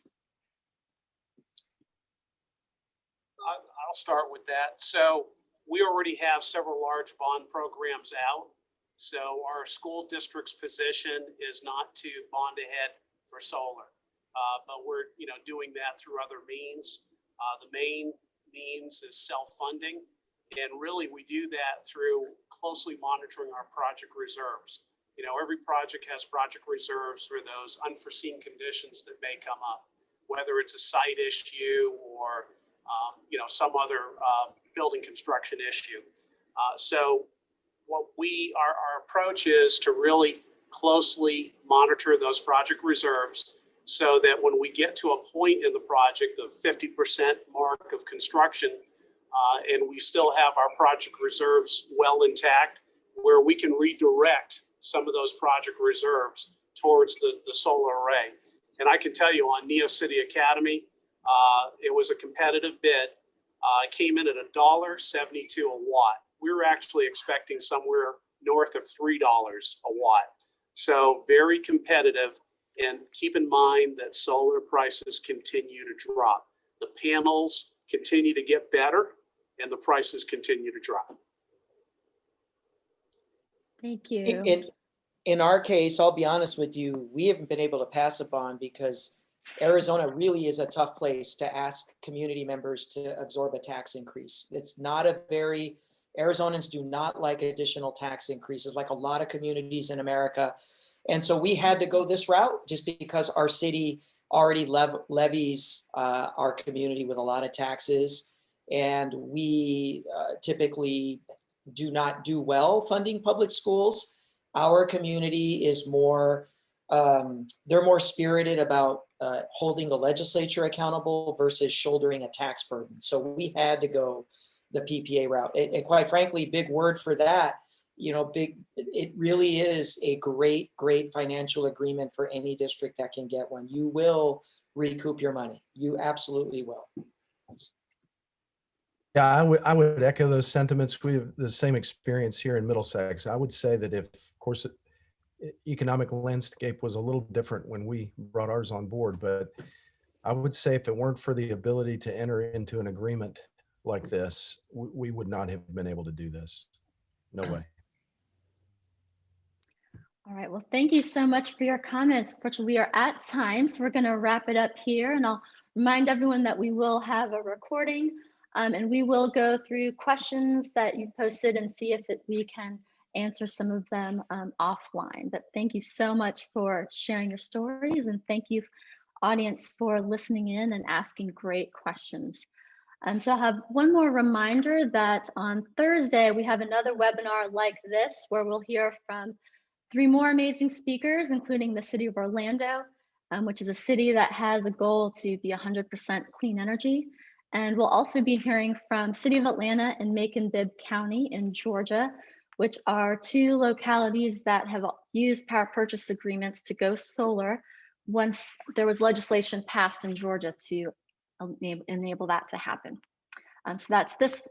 I'll start with that. So we already have several large bond programs out. So our school district's position is not to bond ahead for solar, but we're doing that through other means. The main means is self-funding, and really we do that through closely monitoring our project reserves. Every project has project reserves for those unforeseen conditions that may come up, whether it's a site issue or some other building construction issue. So what our approach is to really closely monitor those project reserves, so that when we get to a point in the project, the 50% mark of construction, and we still have our project reserves well intact, where we can redirect some of those project reserves towards the solar array. And I can tell you, on NeoCity Academy, it was a competitive bid. It came in at $1.72 a watt. We were actually expecting somewhere north of $3 a watt. So very competitive. And keep in mind that solar prices continue to drop. The panels continue to get better, and the prices continue to drop. Thank you. In our case, I'll be honest with you, we haven't been able to pass a bond because Arizona really is a tough place to ask community members to absorb a tax increase. It's not Arizonans do not like additional tax increases, like a lot of communities in America. And so we had to go this route just because our city already levies our community with a lot of taxes. And we typically do not do well funding public schools. Our community is more, they're more spirited about holding the legislature accountable versus shouldering a tax burden. So we had to go the PPA route. And quite frankly, big word for that, you know, it really is a great financial agreement for any district that can get one. You will recoup your money. You absolutely will. Yeah, I would echo those sentiments. We have the same experience here in Middlesex. I would say that if, of course, economic landscape was a little different when we brought ours on board, but I would say if it weren't for the ability to enter into an agreement like this, we would not have been able to do this. No way. All right, well, thank you so much for your comments. Unfortunately, we are at time, so we're going to wrap it up here. And I'll remind everyone that we will have a recording and we will go through questions that you posted and see if we can answer some of them offline. But thank you so much for sharing your stories, and thank you, audience, for listening in and asking great questions. So I'll have one more reminder that on Thursday, we have another webinar like this where we'll hear from 3 more amazing speakers, including the city of Orlando, which is a city that has a goal to be 100% clean energy. And we'll also be hearing from City of Atlanta and Macon-Bibb County in Georgia, which are 2 localities that have used power purchase agreements to go solar once there was legislation passed in Georgia to enable that to happen. So that's this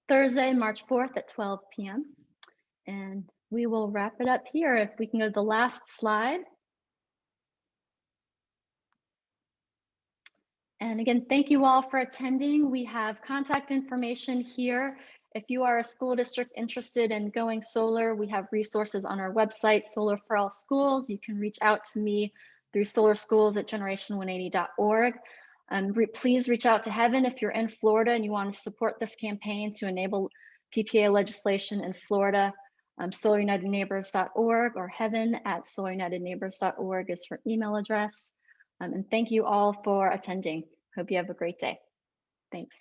Thursday, March 4th at 12 p.m. And we will wrap it up here. If we can go to the last slide. And again, thank you all for attending. We have contact information here. If you are a school district interested in going solar, we have resources on our website, Solar for All Schools. You can reach out to me through solarschools@generation180.org. Please reach out to Heaven if you're in Florida and you want to support this campaign to enable PPA legislation in Florida. SolarUnitedNeighbors.org or heaven@solarunitedneighbors.org is her email address. And thank you all for attending. Hope you have a great day. Thanks.